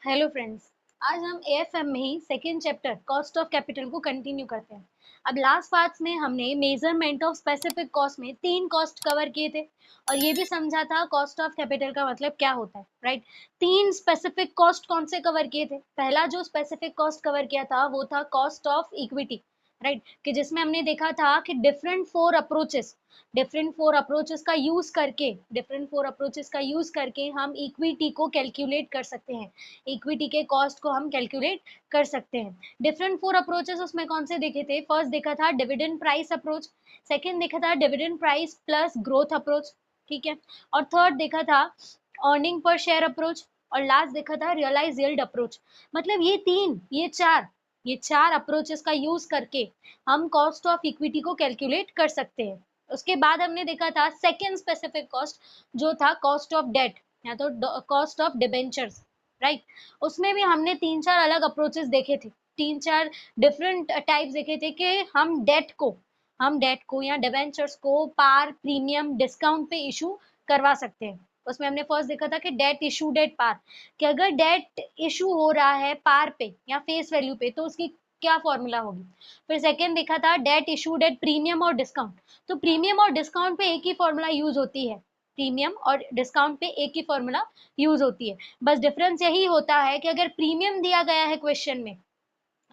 Hello friends. आज हम AFM में ही second chapter cost of capital को कंटिन्यू करते हैं। अब लास्ट पार्ट्स में हमने मेजरमेंट ऑफ स्पेसिफिक कॉस्ट में 3 कॉस्ट कवर किए थे और ये भी समझा था कॉस्ट ऑफ कैपिटल का मतलब क्या होता है, राइट। 3 स्पेसिफिक कॉस्ट कौन से कवर किए थे? पहला जो स्पेसिफिक कॉस्ट कवर किया था वो था कॉस्ट ऑफ इक्विटी, राइट, कि जिसमें हमने देखा था कि डिफरेंट फोर अप्रोचेस का यूज करके हम इक्विटी को कैलकुलेट कर सकते हैं, इक्विटी के कॉस्ट को हम कैलकुलेट कर सकते हैं। डिफरेंट फोर अप्रोचेस उसमें कौन से देखे थे? फर्स्ट देखा था डिविडेंड प्राइस अप्रोच, सेकंड देखा था dividend price plus growth approach, ठीक है, और थर्ड देखा था अर्निंग पर शेयर अप्रोच, और लास्ट देखा था रियलाइज यील्ड अप्रोच। मतलब ये चार अप्रोचेस का यूज करके हम कॉस्ट ऑफ इक्विटी को कैलकुलेट कर सकते हैं। उसके बाद हमने देखा था सेकेंड स्पेसिफिक कॉस्ट जो था कॉस्ट ऑफ डेट या तो कॉस्ट ऑफ डिबेंचर्स, राइट। उसमें भी हमने 3-4 अलग अप्रोचेस देखे थे, 3-4 डिफरेंट टाइप्स देखे थे कि हम डेट को या डिबेंचर्स को पार, प्रीमियम, डिस्काउंट पे इशू करवा सकते हैं। उसमें हमने फर्स्ट देखा था कि डेट इशू डेट पार, कि अगर डेट इशू हो रहा है पार पे या फेस वैल्यू पे तो उसकी क्या फॉर्मूला होगी। फिर सेकेंड देखा था डेट इशू डेट प्रीमियम और डिस्काउंट, तो प्रीमियम और डिस्काउंट पे एक ही फॉर्मूला यूज होती है, प्रीमियम और डिस्काउंट पे एक ही फॉर्मूला यूज होती है। बस डिफरेंस यही होता है कि अगर प्रीमियम दिया गया है क्वेश्चन में,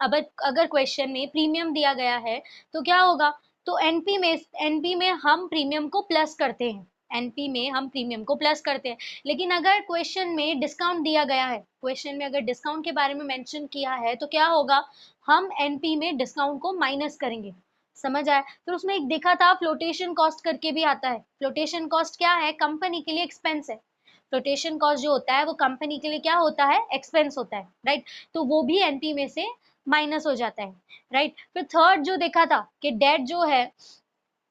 अब अगर क्वेश्चन में प्रीमियम दिया गया है तो क्या होगा, तो एनपी में हम प्रीमियम को प्लस करते हैं, एनपी में हम प्रीमियम को प्लस करते हैं। लेकिन अगर क्वेश्चन में डिस्काउंट दिया गया है, क्वेश्चन में अगर डिस्काउंट के बारे में मेंशन किया है तो क्या होगा, हम एनपी में डिस्काउंट को माइनस करेंगे। समझ आया? फिर उसमें एक देखा था फ्लोटेशन कॉस्ट करके भी आता है। फ्लोटेशन कॉस्ट क्या है? कंपनी के लिए एक्सपेंस है। फ्लोटेशन कॉस्ट जो होता है वो कंपनी के लिए क्या होता है? एक्सपेंस होता है, राइट। तो वो भी एनपी में से माइनस हो जाता है, राइट। फिर थर्ड जो देखा था कि डेट जो है,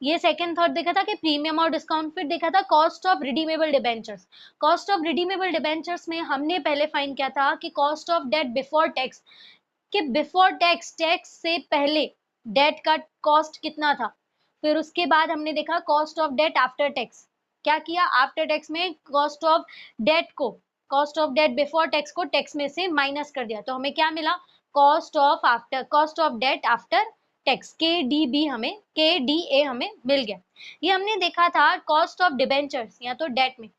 ये सेकंड थर्ड देखा था कि प्रीमियम और डिस्काउंट। फिर देखा था cost of redeemable debentures. Cost of redeemable debentures में हमने पहले फाइंड किया था कि cost of debt before tax, कि बिफोर टैक्स, टैक्स से पहले डेट का कॉस्ट कितना था। फिर उसके बाद हमने देखा cost of debt after tax, क्या किया, आफ्टर टैक्स में cost of debt before tax को टैक्स में से माइनस कर दिया, तो हमें क्या मिला, cost of debt after tax, K D A हमें मिल गया। ये हमने देखा था कॉस्ट ऑफ डिबेंचर्स या तो डेट में।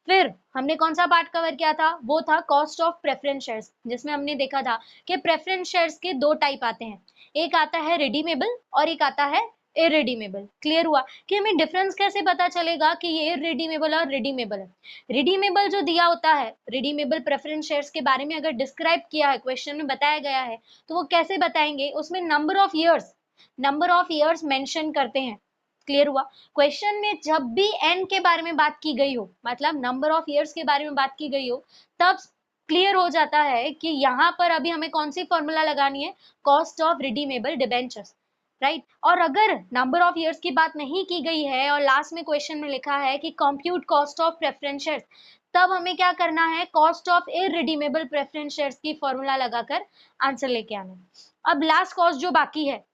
फिर हमने कौन सा पार्ट कवर किया था, वो था कॉस्ट ऑफ प्रेफरेंस शेयर्स, जिसमें हमने देखा था कि प्रेफरेंस शेयर्स के 2 टाइप आते हैं, एक आता है रिडीमेबल और एक आता है इरिडीमेबल। क्लियर हुआ कि हमें डिफरेंस कैसे पता चलेगा कि ये इरिडीमेबल और रिडीमेबल है। रिडीमेबल जो दिया होता है, रिडीमेबल प्रेफरेंस शेयर्स के बारे में अगर डिस्क्राइब किया है, क्वेश्चन में बताया गया है, तो वो कैसे बताएंगे, उसमें नंबर ऑफ ईयर्स मेंशन करते हैं। क्लियर हुआ? क्वेश्चन में जब भी एन के बारे में बात की गई हो, मतलब नंबर ऑफ ईयर्स के बारे में बात की गई हो, तब क्लियर हो जाता है कि यहाँ पर अभी हमें कौन सी फॉर्मूला लगानी है, cost of redeemable debentures, right. और अगर नंबर ऑफ ईयर्स की बात नहीं की गई है और लास्ट में क्वेश्चन में लिखा है कि compute cost of preference shares, तब हमें क्या करना है, cost of irredeemable preference shares की फॉर्मूला लगाकर आंसर लेके आना है। अब लास्ट कॉस्ट जो बाकी है,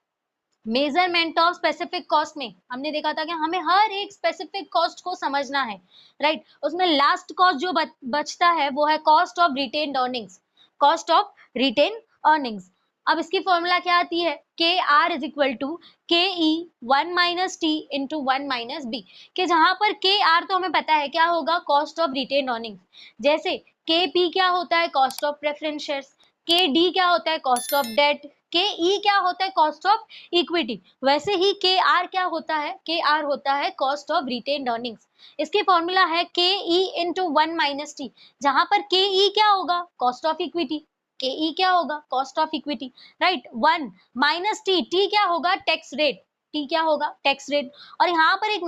मेजरमेंट ऑफ स्पेसिफिक कॉस्ट में हमने देखा था कि हमें हर एक स्पेसिफिक कॉस्ट को समझना है, राइट। उसमें लास्ट कॉस्ट जो बचता है वो है cost of retained earnings, cost of retain earnings. अब इसकी फॉर्मूला क्या आती है, के R is equal to K E 1 minus T into 1 minus B, कि जहां पर के आर तो हमें पता है क्या होगा, कॉस्ट ऑफ रिटेन अर्निंग्स। जैसे के पी क्या होता है, कॉस्ट ऑफ प्रेफरेंस शेयर्स, के डी क्या होता है, कॉस्ट ऑफ डेट, के ई क्या होता है, कॉस्ट ऑफ इक्विटी। वैसे ही के आर क्या होता है, के आर होता है कॉस्ट ऑफ रिटेन्ड अर्निंग्स। इसकी फॉर्मूला है के ई इंटू 1 माइनस टी, जहां पर के ई क्या होगा, कॉस्ट ऑफ इक्विटी, के ई क्या होगा, cost of equity, right. 1 minus T, T क्या होगा, टैक्स रेट, टी क्या होगा, टैक्स रेट। और यहाँ पर एक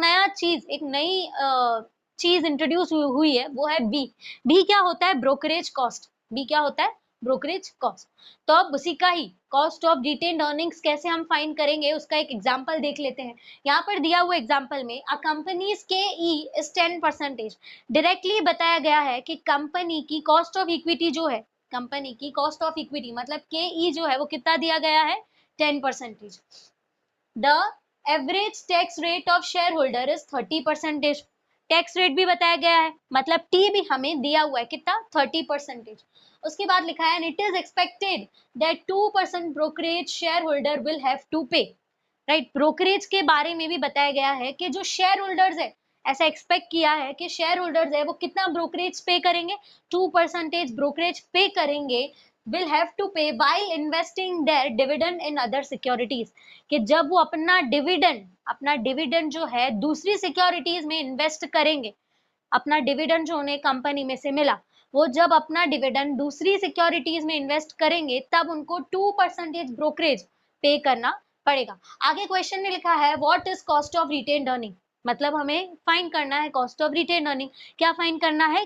नई चीज इंट्रोड्यूस हुई है, वो है बी। बी क्या होता है, ब्रोकरेज कॉस्ट, बी क्या होता है, ब्रोकरेज कॉस्ट। तो अब उसी का ही कॉस्ट ऑफ रिटेन्ड अर्निंग्स कैसे हम फाइंड करेंगे, उसका एक एग्जांपल देख लेते हैं। यहाँ पर दिया हुआ एग्जांपल में अ कंपनीज के ई इज 10%, डायरेक्टली बताया गया है कि कंपनी की कॉस्ट ऑफ इक्विटी जो है, कंपनी की कॉस्ट ऑफ इक्विटी मतलब के ई जो है वो कितना दिया गया है, 10%। The average tax rate of share holder is 30%। Tax rate भी बताया गया है, मतलब टी भी हमें दिया हुआ है कितना, 30%। उसके बाद लिखा है it is expected that 2% brokerage share holder will have to pay, right. Brokerage के बारे में भी बताया गया है कि जो शेयर होल्डर्स है, ऐसा एक्सपेक्ट किया है कि शेयर होल्डर्स है वो कितना ब्रोकरेज पे करेंगे, 2% ब्रोकरेज पे करेंगे, will have to pay while investing their dividend in other securities, कि जब वो अपना डिविडेंड जो है दूसरी सिक्योरिटीज में इन्वेस्ट करेंगे, अपना डिविडेंड जो उन्हें कंपनी में से मिला, वो जब अपना डिविडेंड दूसरी सिक्योरिटीज में इन्वेस्ट करेंगे तब उनको 2% ब्रोकरेज पे करना पड़ेगा। आगे क्वेश्चन में लिखा है what is cost of retained earning, मतलब हमें फाइंड करना है कॉस्ट ऑफ रिटेन्ड अर्निंग। क्या फाइंड करना है?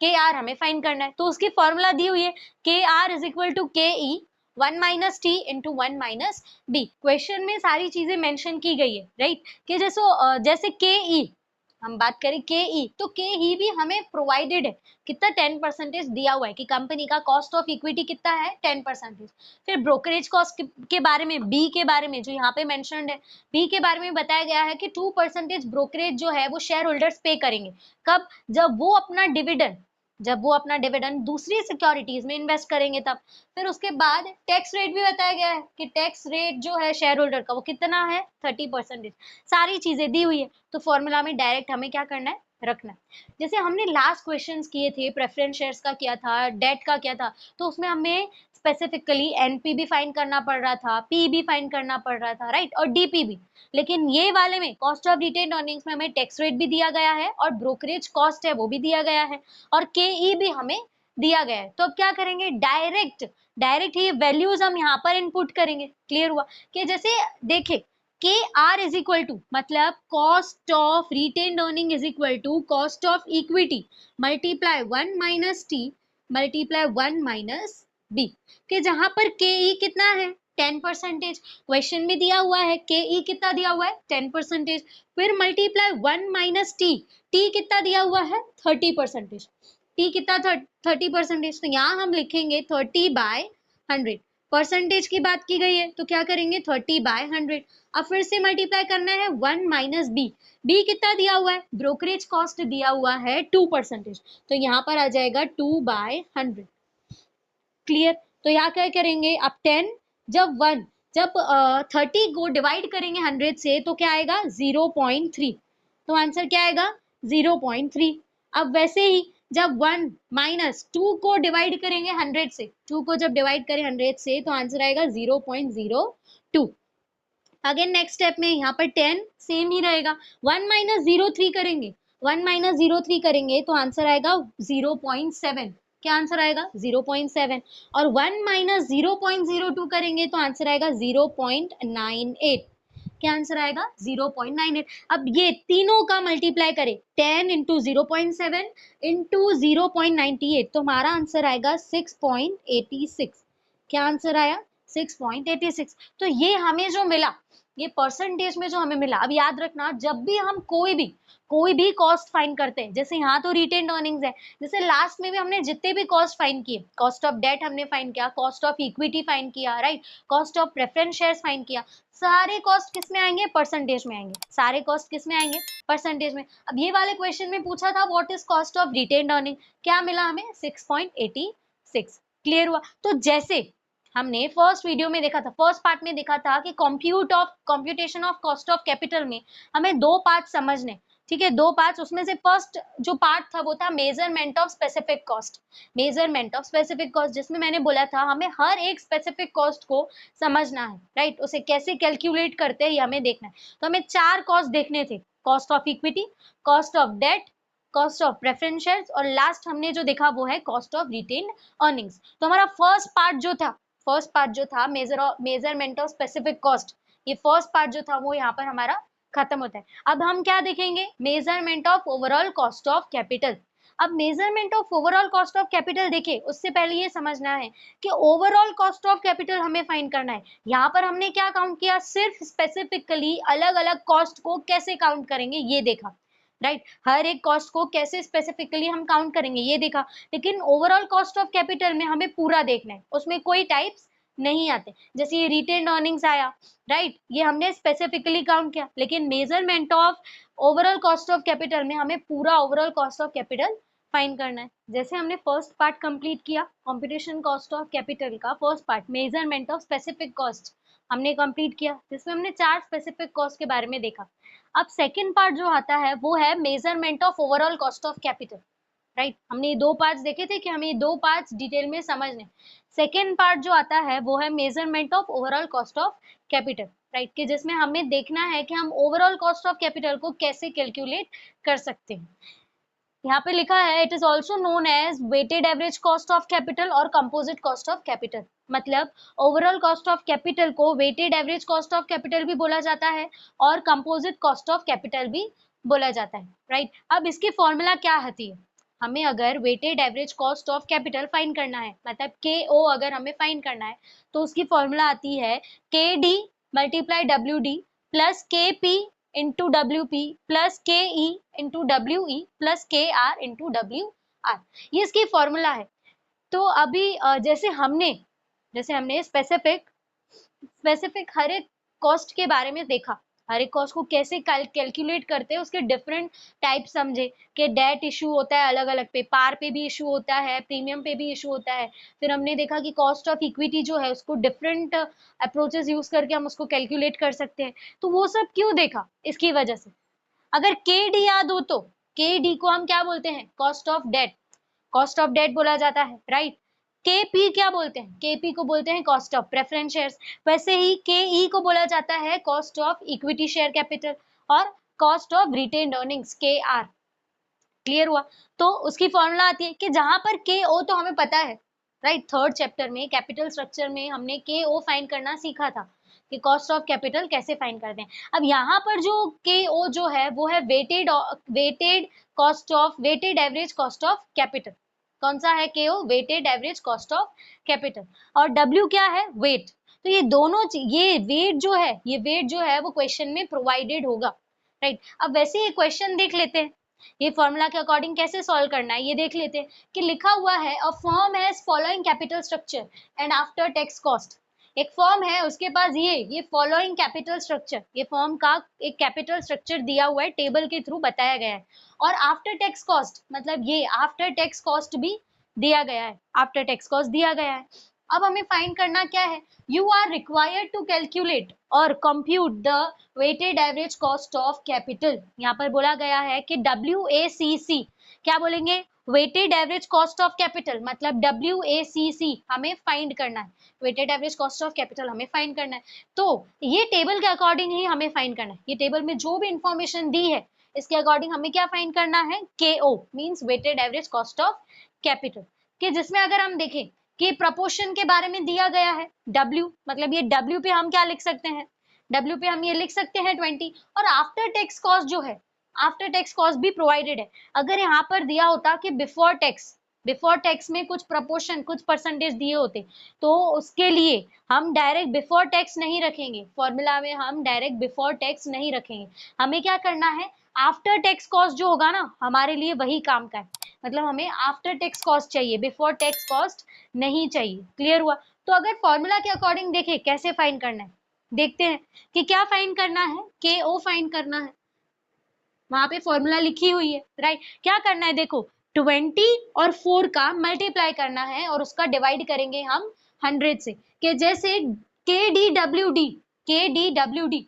के आर हमें फाइंड करना है। तो उसकी फॉर्मूला दी हुई है के R is equal to K E 1 minus T into 1 minus B. Question में सारी चीजें मेंशन की गई है, राइट, कि जैसे के ई हम बात करें के ई, तो के ई भी हमें प्रोवाइडेड है, कितना 10% दिया हुआ है कि कंपनी का कॉस्ट ऑफ इक्विटी कितना है 10%। फिर ब्रोकरेज कॉस्ट के बारे में, बी के बारे में जो यहाँ पे मेंशन्ड है, बी के बारे में बताया गया है कि 2% ब्रोकरेज जो है वो शेयर होल्डर्स पे करेंगे। कब? जब वो अपना डिविडेंड दूसरी सिक्योरिटीज में इन्वेस्ट करेंगे तब। फिर उसके बाद टैक्स रेट भी बताया गया है कि टैक्स रेट जो है शेयर होल्डर का वो कितना है 30%। सारी चीजें दी हुई है, तो फॉर्मूला में डायरेक्ट हमें क्या करना है? रखना है। जैसे हमने लास्ट क्वेश्चंस किए थे, प्रेफरेंस शेयर्स का किया था, डेट का किया था, तो उसमें हमें स्पेसिफिकली एनपी भी फाइंड करना पड़ रहा था, पी भी फाइंड करना पड़ रहा था, राइट, और डीपी भी। लेकिन ये वाले में कॉस्ट ऑफ रिटेन्ड अर्निंग्स में हमें टैक्स रेट भी दिया गया है और ब्रोकरेज कॉस्ट है वो भी दिया गया है और के ई भी हमें दिया गया है। तो अब क्या करेंगे? डायरेक्ट ही वैल्यूज हम यहाँ पर इनपुट करेंगे। क्लियर हुआ? कि जैसे देखे K R is equal to, मतलब cost of retained earning is equal to cost of equity multiply 1 minus T multiply 1 minus B, कि जहां पर के ई कितना है 10%, क्वेश्चन में दिया हुआ है के ई कितना दिया हुआ है 10%, फिर मल्टीप्लाई 1 माइनस टी, टी कितना दिया हुआ है 30%, टी कितना 30%, तो यहाँ हम लिखेंगे 30/100। परसेंटेज की बात की गई है तो क्या करेंगे 30/100। अब फिर से मल्टीप्लाई करना है 1 माइनस बी, बी कितना दिया हुआ है? ब्रोकरेज कॉस्ट दिया हुआ है 2%, तो यहाँ पर आ जाएगा 2/100। क्लियर? तो यहाँ क्या करेंगे अब 10, जब 30 को डिवाइड करेंगे 100 से तो क्या आएगा 0.3, तो आंसर क्या आएगा 0.3। अब वैसे ही जब 1 माइनस 2 को डिवाइड करेंगे 100 से, 2 को जब डिवाइड करें 100 से तो आंसर आएगा 0.02। अगेन नेक्स्ट स्टेप में यहाँ पर 10 सेम ही रहेगा, 1 माइनस 03 करेंगे, 1 माइनस 03 करेंगे तो आंसर आएगा 0.7। क्या आंसर आएगा 0.7, और 1 माइनस 0.02 करेंगे तो आंसर आएगा 0.98। क्या आंसर आएगा 0.98। अब ये तीनों का मल्टीप्लाई करें 10 इंटू 0.7 इंटू 0.98, तो हमारा आंसर आएगा 6.86। क्या आंसर आया 6.86। तो ये हमें जो मिला, ये परसेंटेज में जो हमें मिला, अब याद रखना जब भी हम कोई भी कॉस्ट फाइंड करते हैं, जैसे यहाँ तो रिटेन्ड अर्निंग्स है, जैसे लास्ट में भी हमने जितने भी कॉस्ट फाइंड किए, कॉस्ट ऑफ डेट हमने फाइंड किया, कॉस्ट ऑफ इक्विटी फाइंड किया, right, cost of preference shares find किया, सारे कॉस्ट किस में आएंगे? परसेंटेज में आएंगे। सारे कॉस्ट किस में आएंगे? परसेंटेज में। अब ये वाले क्वेश्चन में पूछा था what is cost of retained earning, क्या मिला हमें 6.86। क्लियर हुआ? तो जैसे हमने फर्स्ट वीडियो में देखा था, फर्स्ट पार्ट में देखा था कि computation of cost of capital में हमें दो पार्ट समझने, ठीक है, दो पार्ट्स। उसमें से फर्स्ट जो पार्ट था वो था मेजरमेंट ऑफ स्पेसिफिक कॉस्ट, जिसमें मैंने बोला था हमें हर एक स्पेसिफिक कॉस्ट को समझना है, राइट, उसे कैसे कैलकुलेट करते हैं ये हमें देखना है। तो हमें 4 कॉस्ट देखने थे, cost of equity, cost of debt, cost of preference shares, और लास्ट हमने जो देखा वो है कॉस्ट ऑफ रिटेन्ड अर्निंग्स। तो हमारा फर्स्ट पार्ट जो था मेजरमेंट ऑफ स्पेसिफिक कॉस्ट, ये फर्स्ट पार्ट जो था वो यहाँ पर हमारा खत्म होता है। अब हम क्या देखेंगे? Measurement of overall cost of capital. अब measurement of overall cost of capital देखे उससे पहले ये समझना है कि ओवरऑल कॉस्ट ऑफ कैपिटल हमें फाइंड करना है। यहाँ पर हमने क्या काउंट किया? सिर्फ स्पेसिफिकली अलग अलग कॉस्ट को कैसे काउंट करेंगे ये देखा, राइट, हर एक कॉस्ट को कैसे स्पेसिफिकली हम काउंट करेंगे ये देखा। लेकिन ओवरऑल कॉस्ट ऑफ कैपिटल में हमें पूरा देखना है, उसमें कोई टाइप्स नहीं आते। जैसे ये रिटेन्ड अर्निंग्स आया, राइट, ये हमने स्पेसिफिकली काउंट किया, लेकिन measurement of overall cost of capital में हमें पूरा overall cost of capital find करना है। जैसे हमने फर्स्ट पार्ट कंप्लीट किया, कंप्यूटेशन कॉस्ट ऑफ कैपिटल का first part measurement of specific cost हमने कंप्लीट किया, जिसमें हमने 4 स्पेसिफिक कॉस्ट के बारे में देखा। अब सेकंड पार्ट जो आता है वो है measurement of overall cost of capital, right. हमने ये 2 पार्ट्स देखे थे कि हमें ये 2 पार्ट्स डिटेल में समझने। सेकंड पार्ट जो आता है वो है measurement of overall cost of capital, right, कि जिसमें हमें देखना है कि हम ओवरऑल कॉस्ट ऑफ कैपिटल को कैसे कैलकुलेट कर सकते हैं। यहाँ पे लिखा है it is also known as weighted average cost of capital और कंपोजिट कॉस्ट ऑफ कैपिटल। मतलब ओवरऑल कॉस्ट ऑफ कैपिटल को weighted average cost of capital भी बोला जाता है और कंपोजिट कॉस्ट ऑफ कैपिटल भी बोला जाता है, राइट। अब इसकी फॉर्मूला क्या होती है, हमें अगर weighted average cost of capital find करना है, मतलब के ओ अगर हमें फाइंड करना है, तो उसकी फॉर्मूला आती है K D multiply W D plus K P into W P plus K E into W E plus K R into W R, ये इसकी फॉर्मूला है। तो अभी जैसे हमने स्पेसिफिक हर एक कॉस्ट के बारे में देखा, हर एक कॉस्ट को कैसे कैलकुलेट करते हैं, उसके डिफरेंट टाइप समझे कि डेट इशू होता है अलग अलग पे, पार पे भी इशू होता है, प्रीमियम पे भी इशू होता है। फिर हमने देखा कि कॉस्ट ऑफ इक्विटी जो है उसको डिफरेंट अप्रोचेस यूज करके हम उसको कैलकुलेट कर सकते हैं। तो वो सब क्यों देखा, इसकी वजह से। अगर के डी याद हो तो के डी को हम क्या बोलते हैं, cost of debt, cost of debt बोला जाता है, राइट। केपी क्या बोलते हैं, केपी को बोलते हैं कॉस्ट ऑफ प्रेफरेंस शेयर्स। वैसे ही के ई को बोला जाता है cost of equity share capital और कॉस्ट ऑफ रिटेन्ड अर्निंग्स के आर। क्लियर हुआ। तो उसकी फॉर्मूला आती है कि जहां पर के ओ तो हमें पता है, राइट। थर्ड चैप्टर में कैपिटल स्ट्रक्चर में हमने के ओ फाइंड करना सीखा था कि कॉस्ट ऑफ कैपिटल कैसे फाइंड करते हैं। अब यहाँ पर जो के ओ जो है वो है weighted average cost of capital. कौन सा है K O, weighted average cost of capital. और डब्ल्यू क्या है, वेट। तो ये दोनों ये वेट जो है वो क्वेश्चन में प्रोवाइडेड होगा, राइट। अब वैसे ये क्वेश्चन देख लेते हैं, ये फॉर्मूला के अकॉर्डिंग कैसे सॉल्व करना है ये देख लेते हैं कि लिखा हुआ है a firm has following capital structure and after tax cost. एक फर्म है उसके पास ये फॉलोइंग कैपिटल स्ट्रक्चर, ये फर्म का एक कैपिटल स्ट्रक्चर दिया हुआ है, टेबल के थ्रू बताया गया है। और आफ्टर टैक्स कॉस्ट मतलब ये आफ्टर टैक्स कॉस्ट भी दिया गया है, आफ्टर टैक्स कॉस्ट दिया गया है। अब हमें फाइंड करना क्या है, you are required to calculate और compute the weighted average cost of capital. यहाँ पर बोला गया है कि WACC, क्या बोलेंगे, weighted average cost of capital, मतलब WACC हमें फाइंड करना है, weighted average cost of capital हमें फाइंड करना है। तो ये टेबल के अकॉर्डिंग ही हमें फाइंड करना है, ये टेबल में जो भी इंफॉर्मेशन दी है इसके अकॉर्डिंग हमें क्या फाइंड करना है, KO means weighted average cost of capital, कि जिसमें अगर हम देखें कि प्रपोर्शन के बारे में दिया गया है W, मतलब ये W पे हम क्या लिख सकते हैं, W पे हम ये लिख सकते हैं 20। और आफ्टर टैक्स कॉस्ट जो है, आफ्टर टैक्स कॉस्ट भी प्रोवाइडेड है। अगर यहाँ पर दिया होता कि बिफोर टैक्स में कुछ प्रपोर्शन कुछ परसेंटेज दिए होते तो उसके लिए हम डायरेक्ट बिफोर टैक्स नहीं रखेंगे, फॉर्मूला में हम डायरेक्ट बिफोर टैक्स नहीं रखेंगे। हमें क्या करना है, आफ्टर टैक्स कॉस्ट जो होगा ना हमारे लिए वही काम का है, मतलब हमें आफ्टर टैक्स कॉस्ट चाहिए, बिफोर टैक्स कॉस्ट नहीं चाहिए। क्लियर हुआ। तो अगर फॉर्मूला के अकॉर्डिंग देखें कैसे फाइंड करना है, देखते हैं कि क्या फाइंड करना है, के ओ फाइंड करना है, वहां पे फॉर्मूला लिखी हुई है, राइट। क्या करना है, देखो 20 और 4 का मल्टीप्लाई करना है और उसका डिवाइड करेंगे हम 100 से, कि जैसे के डी डब्ल्यू डी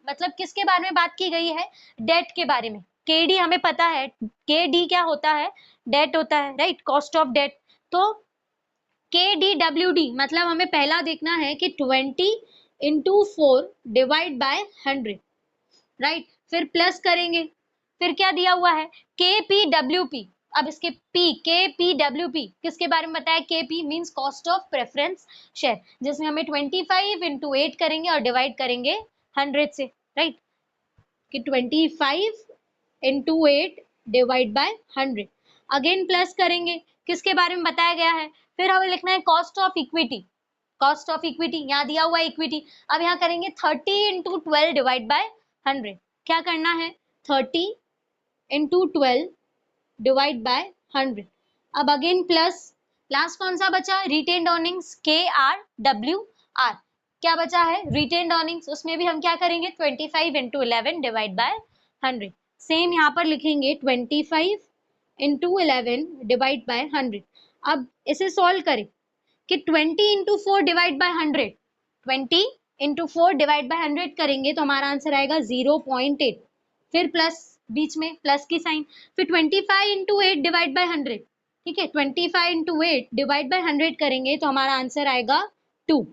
मतलब किसके बारे में बात की गई है, डेट के बारे में। के डी हमें पता है, के डी क्या होता है, डेट होता है, राइट, कॉस्ट ऑफ डेट। तो के डी डब्ल्यू डी मतलब हमें पहला देखना है कि 20 इंटू 4 डिवाइड बाय 100, राइट। फिर प्लस करेंगे, फिर क्या दिया हुआ है, के पी डब्ल्यू पी। अब इसके के पी डब्ल्यू पी किसके बारे में बताया, के P means cost of preference share, जिसमें हमें 25 इंटू 8 करेंगे और डिवाइड करेंगे 100 से, राइट, कि 25 into 8 divide by 100। Again plus करेंगे, किसके बारे में बताया गया है, फिर हमें लिखना है cost of equity, cost of equity यहाँ दिया हुआ है इक्विटी। अब यहाँ करेंगे 30 इंटू 12 डिवाइड बाय 100। क्या करना है, 30 इंटू 12 डिवाइड बाय 100। अब अगेन प्लस, लास्ट कौन सा बचा, रिटेन्ड अर्निंग्स KRWR, क्या बचा है, रिटेन्ड अर्निंग्स, उसमें भी हम क्या करेंगे 25 इंटू 11 डिवाइड बाय 100। सेम यहाँ पर लिखेंगे 25 इंटू 11 डिवाइड बाय 100। अब इसे सॉल्व करें कि 20 into 4 divide by 100, 20 into 4 divide by 100 करेंगे तो हमारा आंसर आएगा 0.8। फिर प्लस, बीच में प्लस की साइन। फिर 25 इंटू 8 डिवाइड बाय 100, ठीक है, 25 इंटू 8 डिवाइड बाय 100 करेंगे तो हमारा आंसर आएगा 2।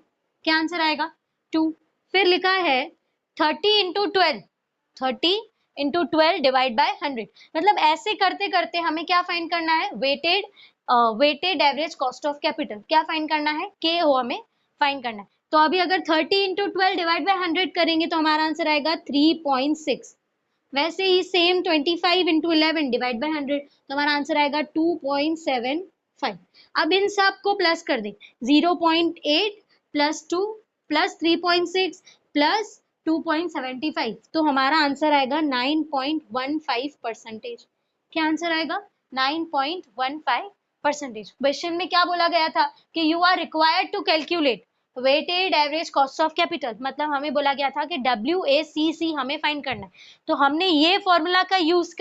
क्या आंसर आएगा? 2। फिर लिखा है 30 इंटू 12, 30 इंटू 12 डिवाइड बाय 100। मतलब ऐसे करते करते हमें क्या फाइंड करना है? Weighted average cost of capital. क्या फाइंड करना है? के ओ हमें फाइंड करना है। तो अभी अगर 30 इंटू 12 डिवाइड बाय 100 करेंगे तो हमारा आंसर आएगा 3.6। वैसे ही सेम 25 इंटू 11 डिवाइड बाय 100 तो हमारा आंसर आएगा 2.75। अब इन सब को प्लस कर दें, 0.8 प्लस 2 प्लस 3.6 प्लस 2.75, तो हमारा आंसर आएगा 9.15%। क्या आंसर आएगा? 9.15%। क्वेश्चन में क्या बोला गया था कि you are required to calculate weighted average cost of capital. मतलब हमें बोला गया था कि WACC हमें फाइंड करना है। तो हमने ये फॉर्मूला का यूज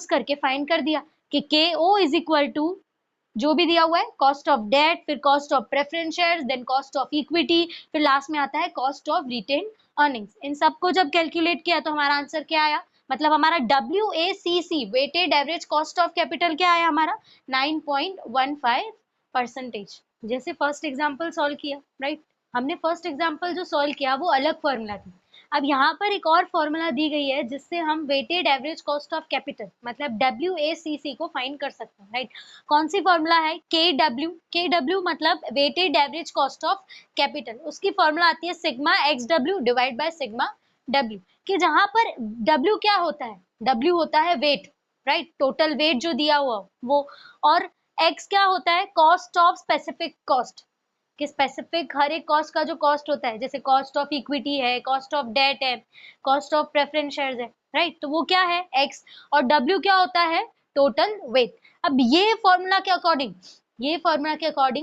करके फाइंड कर दिया कि KO इज इक्वल टू जो भी दिया हुआ है, कॉस्ट ऑफ डेट, फिर cost of preference shares, then cost of equity, फिर लास्ट में आता है कॉस्ट ऑफ रिटेन अर्निंग्स। इन सबको जब कैलकुलेट किया तो हमारा आंसर क्या आया? मतलब हमारा WACC weighted average cost of capital क्या आया हमारा? 9.15%। जैसे फर्स्ट एग्जाम्पल सॉल्व किया, राइट, हमने फर्स्ट एग्जाम्पल जो सॉल्व किया वो अलग फॉर्मूला थी। अब यहाँ पर एक और फॉर्मूला दी गई है जिससे हम weighted average cost of capital मतलब WACC को फाइंड कर सकते हैं, राइट। कौन सी फॉर्मूला है? KW मतलब weighted average cost of capital. उसकी फॉर्मूला आती है sigma XW divide by sigma W, कि जहां पर W क्या होता है? W होता है वेट, राइट, टोटल वेट जो दिया हुआ वो, और X क्या होता है? कॉस्ट ऑफ स्पेसिफिक कॉस्ट, कि स्पेसिफिक हर एक कॉस्ट का जो कॉस्ट होता है, जैसे कॉस्ट ऑफ इक्विटी है, कॉस्ट ऑफ डेट है, कॉस्ट ऑफ प्रेफरेंस शेयर्स है, राइट, तो वो क्या है? X। और W क्या होता है? Total weight. अब ये फॉर्मूला के अकॉर्डिंग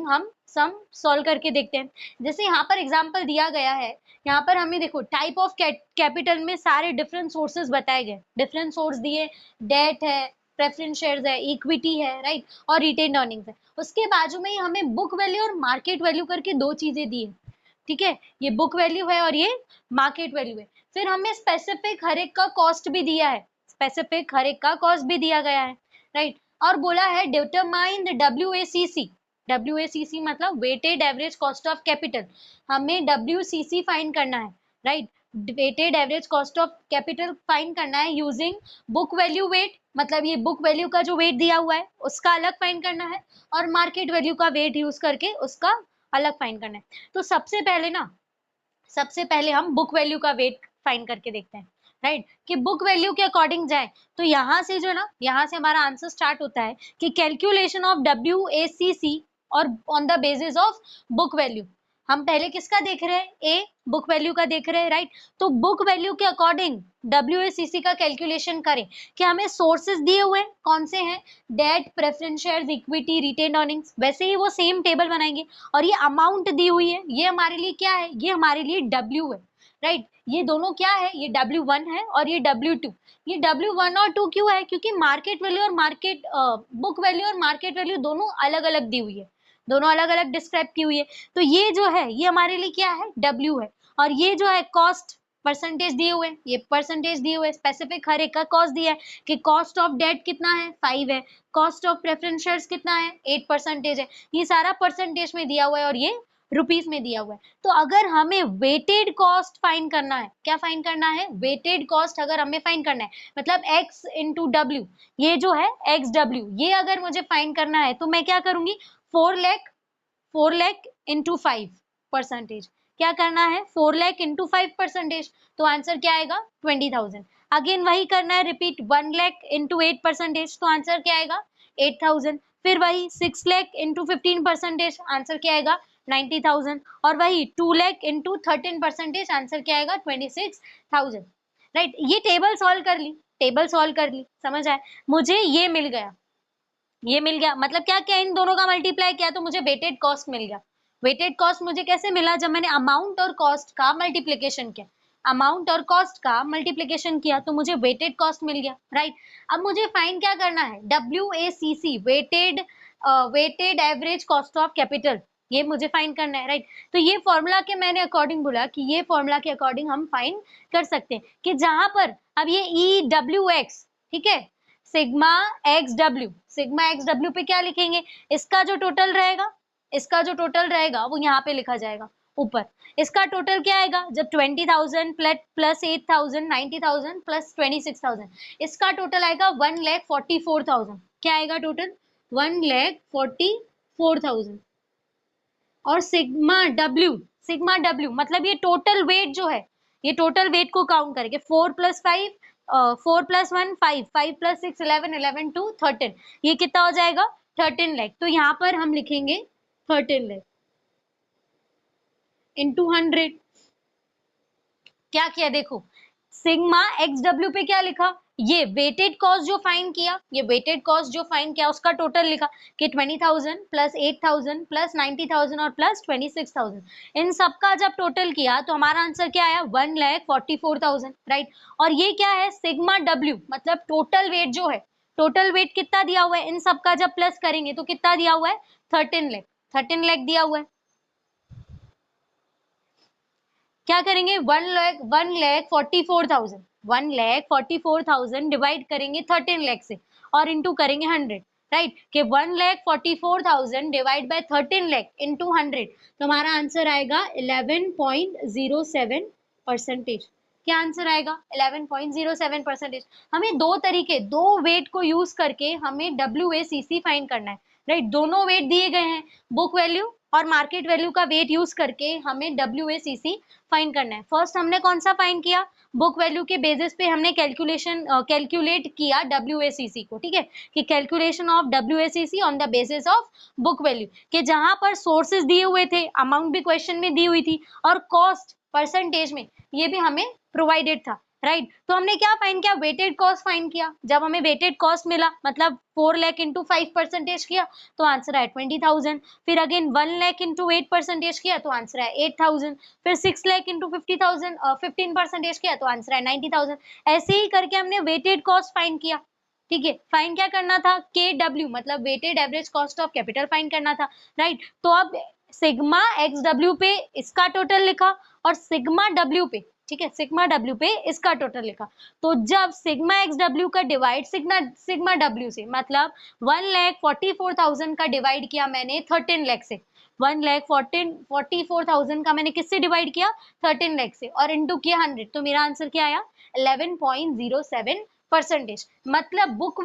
हम सम सॉल्व करके देखते हैं। जैसे यहाँ पर एग्जांपल दिया गया है, यहाँ पर हमें देखो टाइप ऑफ कैपिटल में सारे डिफरेंट सोर्सेज बताए गए, डिफरेंट सोर्स दिए, डेट है, प्रेफरेंस शेयर्स है, इक्विटी है, राइट, और रिटेन अर्निंग्स है। उसके बाजू में ही हमें बुक वैल्यू और मार्केट वैल्यू करके दो चीजें दी है, ठीक है, ये बुक वैल्यू है और ये मार्केट वैल्यू है। फिर हमें स्पेसिफिक हर एक का कॉस्ट भी दिया है, स्पेसिफिक हर एक का कॉस्ट भी दिया गया है, राइट, और बोला है डिटरमाइन द WACC मतलब weighted average cost of capital. हमें WCC फाइंड करना है, right, weighted average cost of capital find करना है यूजिंग बुक वैल्यू वेट, मतलब ये बुक वैल्यू का जो वेट दिया हुआ है उसका अलग फाइंड करना है, और मार्केट वैल्यू का वेट यूज करके उसका अलग फाइंड करना है। तो सबसे पहले हम बुक वैल्यू का वेट फाइंड करके देखते हैं, राइट, कि बुक वैल्यू के अकॉर्डिंग जाए तो यहाँ से जो ना, यहाँ से हमारा आंसर स्टार्ट होता है कि कैलकुलेशन ऑफ WACC और on the basis of book value. हम पहले किसका देख रहे हैं? ए, बुक वैल्यू का देख रहे हैं, राइट। तो बुक वैल्यू के अकॉर्डिंग WACC का कैलकुलेशन करें कि हमें सोर्सेज दिए हुए हैं, कौन से हैं? Debt, preference shares, equity, retained earnings. वैसे ही वो सेम टेबल बनाएंगे, और ये अमाउंट दी हुई है, ये हमारे लिए क्या है? ये हमारे लिए W है, राइट। ये दोनों क्या है? ये W1 है और ये W2। ये W1 और 2 क्यों है? क्योंकि मार्केट वैल्यू और बुक वैल्यू और मार्केट वैल्यू दोनों अलग अलग दी हुई है, दोनों अलग अलग डिस्क्राइब की हुई है। तो ये जो है ये हमारे लिए क्या है? W है। और ये जो है कॉस्ट परसेंटेज दिए हुए, ये परसेंटेज दिए हुए, स्पेसिफिक हर एक का कॉस्ट दिया है कि कॉस्ट ऑफ डेट कितना है? 5 है। कॉस्ट ऑफ प्रेफरेंस शेयर्स कितना है? 8% है। ये सारा परसेंटेज में दिया हुआ है और ये रुपीस में दिया हुआ है। तो अगर हमें वेटेड कॉस्ट फाइंड करना है, क्या फाइंड करना है? वेटेड कॉस्ट अगर हमें फाइंड करना है, मतलब X इंटू W, ये जो है XW, ये अगर मुझे फाइंड करना है तो मैं क्या करूंगी? 4 लाख इंटू 5%। क्या करना है? 4 लाख इंटू 5%। तो आंसर क्या आएगा? 20,000। अगेन वही करना है, रिपीट, 1 लाख इंटू 8%। तो आंसर क्या आएगा? 8,000। फिर वही 6 लाख इंटू 15%, आंसर क्या आएगा? 90,000। और वही 2 लाख इंटू 13%, आंसर क्या आएगा? 26,000, राइट। ये टेबल सॉल्व कर ली, समझ आए? मुझे ये मिल गया, मतलब क्या क्या इन दोनों का मल्टीप्लाई किया तो मुझे वेटेड कॉस्ट मिल गया। वेटेड कॉस्ट मुझे कैसे मिला? जब मैंने अमाउंट और कॉस्ट का मल्टीप्लीकेशन किया। अमाउंट और कॉस्ट का मल्टीप्लीकेशन किया तो मुझे वेटेड कॉस्ट मिल गया, राइट। अब मुझे फाइंड क्या करना है, WACC, weighted average cost of capital, ये मुझे फाइंड करना है, राइट। तो ये फॉर्मूला के मैंने अकॉर्डिंग बोला कि ये फॉर्मूला के अकॉर्डिंग हम फाइंड कर सकते हैं कि जहां पर अब ये EWX, ठीक है, सिग्मा एक्स डब्ल्यू पे क्या लिखेंगे, इसका जो टोटल रहेगा, वो यहाँ पे लिखा जाएगा ऊपर। इसका टोटल क्या आएगा, जब 20,000 प्लस 8,000 90,000 प्लस 26,000, इसका टोटल आएगा 1,44,000। क्या आएगा टोटल, 1,44,000। और सिग्मा डब्ल्यू मतलब ये टोटल वेट जो है, ये टोटल वेट को काउंट करके 4 + 5 4 + 1 5 5 + 6 11 11 2 13, ये कितना हो जाएगा 13 लाख। तो यहाँ पर हम लिखेंगे 13 लाख इंटू 100। क्या किया देखो, सिग्मा एक्स डब्ल्यू पे क्या लिखा, ये वेटेड कॉस्ट जो फाइंड किया, उसका टोटल लिखा कि 20,000 प्लस 8,000 प्लस 90,000 और प्लस 26,000, इन सबका जब टोटल किया तो हमारा आंसर क्या आया, 1,44,000, राइट। और ये क्या है, सिग्मा डब्ल्यू मतलब टोटल वेट जो है, टोटल वेट कितना दिया हुआ है, इन सबका जब प्लस करेंगे तो कितना दिया हुआ है, 13 लाख दिया हुआ है। क्या करेंगे, 1,44,000 डिवाइड करेंगे 13 लाख से और इंटू करेंगे 100, राइट, कि 1,44,000 डिवाइड बाय 13 लाख इंटू 100, तो हमारा आंसर आएगा 11.07%। क्या आंसर आएगा, 11.07%। हमें दो वेट को यूज करके हमें WACC फाइंड करना है, राइट। दोनों वेट दिए गए हैं, बुक वैल्यू और मार्केट वैल्यू का वेट यूज करके हमें WACC फाइंड करना है। फर्स्ट हमने कौन सा फाइंड किया, बुक वैल्यू के बेसिस पे हमने कैलकुलेट किया WACC को, ठीक है, कि calculation of WACC on the basis of book value, कि जहां पर सोर्सेज दिए हुए थे, अमाउंट भी क्वेश्चन में दी हुई थी और कॉस्ट परसेंटेज में ये भी हमें प्रोवाइडेड था, राइट। तो हमने क्या फाइंड किया, वेटेड कॉस्ट फाइंड किया। जब हमें वेटेड कॉस्ट मिला मतलब 4 लाख इंटू 5% किया तो आंसर आया 20,000। फिर अगेन 1 लाख इंटू 8% किया तो आंसर आया 8,000। फिर 6 लाख इंटू 50,000 15% किया तो आंसर आया 90,000। ऐसे ही करके हमने वेटेड कॉस्ट फाइंड किया, ठीक है। फाइंड क्या करना था, KW मतलब weighted average cost of capital find करना था, राइट। तो अब सिग्मा XW पे इसका टोटल लिखा और सिग्मा W पे, ठीक है, सिग्मा डब्ल्यू पे इसका टोटल लिखा। तो जब सिग्मा एक्स डब्ल्यू का डिवाइड सिग्मा डब्ल्यू से मतलब 1,44,000 का डिवाइड किया मैंने 13 लाख से, 1,44,000 का मैंने किससे डिवाइड किया, 13 लाख से, और इंटू किया 100, तो मेरा आंसर क्या आया 11.07%। मतलब बुक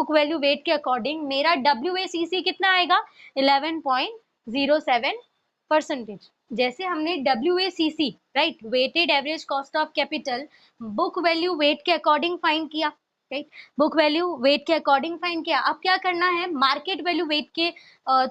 वैल्यू वेट के अकॉर्डिंग मेरा WACC कितना आएगा 11.07%। जैसे हमने WACC, right, weighted average cost of capital, book value weight के अकॉर्डिंग फाइंड किया, राइट, बुक वैल्यू वेट के अकॉर्डिंग फाइंड किया। अब क्या करना है, मार्केट वैल्यू वेट के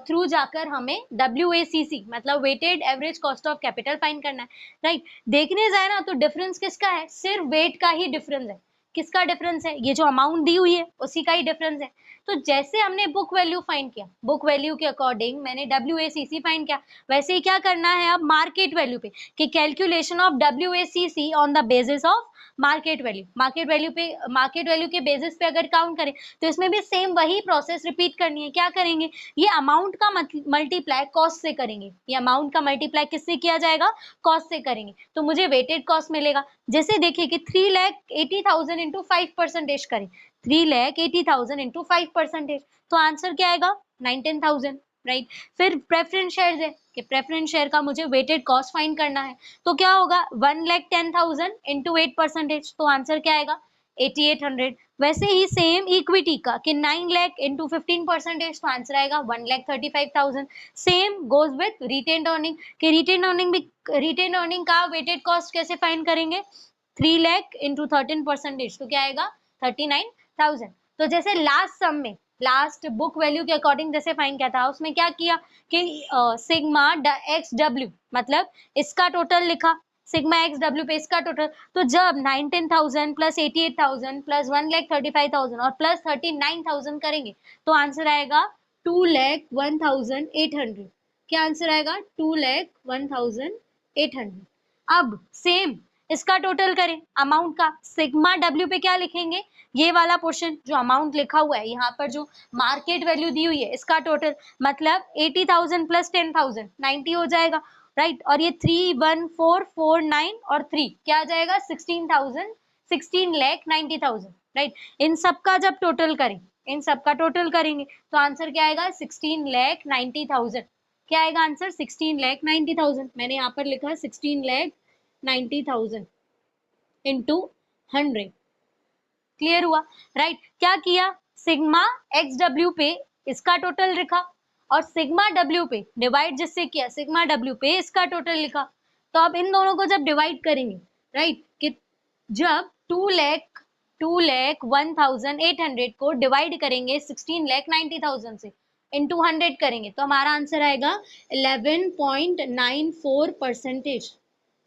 थ्रू जाकर हमें WACC मतलब weighted average cost of capital find करना है, राइट। देखने जाए ना तो डिफरेंस किसका है, सिर्फ वेट का ही डिफरेंस है। किसका डिफरेंस है, ये जो अमाउंट दी हुई है उसी का ही डिफरेंस है। तो जैसे हमने बुक वैल्यू फाइंड किया, बुक वैल्यू के अकॉर्डिंग मैंने WACC फाइंड किया, वैसे ही क्या करना है अब मार्केट वैल्यू पे, कि calculation of WACC on the basis of market value के बेसिस पे अगर काउंट करें तो इसमें भी सेम वही प्रोसेस रिपीट करनी है। क्या करेंगे, ये अमाउंट का मल्टीप्लाई कॉस्ट से करेंगे, ये अमाउंट का मल्टीप्लाई किससे किया जाएगा, कॉस्ट से करेंगे, तो मुझे वेटेड कॉस्ट मिलेगा। जैसे देखिए कि 3,80,000 इंटू 5% करें, 3,80,000 इंटू 5%, तो आंसर क्या आएगा 19,000, राइट। फिर प्रेफरेंस शेयर है कि प्रेफरेंस शेयर का मुझे वेटेड कॉस्ट फाइंड करना है, तो क्या होगा 1,10,000 इंटू 8%, तो आंसर क्या आएगा 8,800। वैसे ही सेम इक्विटी का कि 9 लाख इंटू 15%, तो आंसर आएगा 1,35,000। Same goes with retained earning, कि रिटेन अर्निंग का वेटेड कॉस्ट कैसे फाइंड करेंगे, 3 लाख इंटू 13%, तो क्या आएगा 39,000। तो जैसे लास्ट बुक वैल्यू के अकॉर्डिंग जैसे फाइंड किया था, उसमें क्या किया कि सिग्मा XW मतलब इसका टोटल लिखा, सिग्मा XW पे इसका टोटल, तो जब 19,000 प्लस 88,000 प्लस 1,35,000 और प्लस 39,000 करेंगे तो आंसर आएगा 2,01,800। क्या आंसर आएगा 2,01,800। अब सेम इसका टोटल करें अमाउंट का, सिग्मा डब्ल्यू पे क्या लिखेंगे, ये वाला पोर्शन जो अमाउंट लिखा हुआ है यहाँ पर, जो मार्केट वैल्यू दी हुई है इसका टोटल, मतलब 80,000 प्लस 10,000 90 हो जाएगा, राइट। और ये 31449 और 3 क्या आ जाएगा 16,000, 16,90,000, राइट। इन सब का जब टोटल करें, इन सब का टोटल करेंगे तो आंसर क्या आएगा 16,90,000। क्या आएगा आंसर 16,90,000। मैंने यहाँ पर लिखा 16,90,000 इंटू 100। क्लियर हुआ, राइट। क्या किया, सिग्मा एक्स डब्ल्यू पे इसका टोटल लिखा और सिग्मा डब्ल्यू पे डिवाइड जिससे किया सिग्मा डब्ल्यू पे इसका टोटल लिखा। तो अब इन दोनों को जब डिवाइड करेंगे, राइट, कि जब 2,01,800 को डिवाइड करेंगे 16,90,000 से इंटू 100 करेंगे तो हमारा आंसर आएगा 11.94%।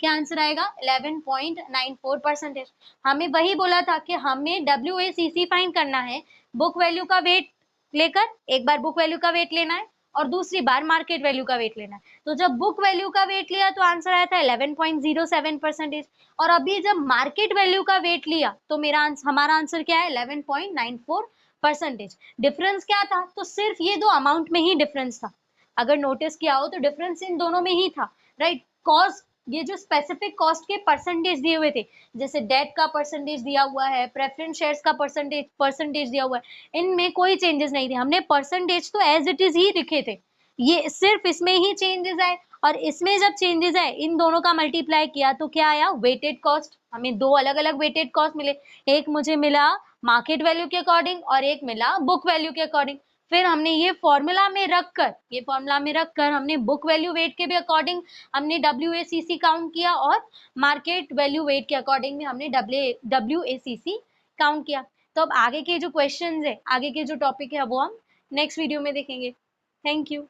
क्या आंसर आएगा 11.94%। हमें वही बोला था कि हमें WACC फाइंड करना है बुक वैल्यू का वेट लेकर, एक बार बुक वैल्यू का वेट लेना है और दूसरी बार मार्केट वैल्यू का वेट लेना है। तो जब बुक वैल्यू का वेट लिया तो आंसर आया था 11.07%, और अभी जब मार्केट वैल्यू का वेट लिया तो हमारा आंसर क्या है 11.94%। डिफरेंस क्या था, तो सिर्फ ये दो अमाउंट में ही डिफरेंस था। अगर नोटिस किया हो तो डिफरेंस इन दोनों में ही था, राइट। कॉस्ट, ये जो स्पेसिफिक कॉस्ट के परसेंटेज दिए हुए थे, जैसे डेट का परसेंटेज दिया हुआ है, प्रेफरेंस शेयर्स का परसेंटेज दिया हुआ है, इनमें कोई चेंजेस नहीं थे, हमने परसेंटेज तो एज इट इज ही लिखे थे। ये सिर्फ इसमें ही चेंजेस आए, और इसमें जब चेंजेस आए इन दोनों का मल्टीप्लाई किया तो क्या आया वेटेड कॉस्ट। हमें दो अलग अलग वेटेड कॉस्ट मिले, एक मुझे मिला मार्केट वैल्यू के अकॉर्डिंग और एक मिला बुक वैल्यू के अकॉर्डिंग। फिर हमने ये फॉर्मूला में रखकर हमने बुक वैल्यू वेट के भी अकॉर्डिंग हमने WACC काउंट किया और मार्केट वैल्यू वेट के अकॉर्डिंग भी हमने WACC काउंट किया। तो अब आगे के जो क्वेश्चंस है, आगे के जो टॉपिक है वो हम नेक्स्ट वीडियो में देखेंगे। Thank you.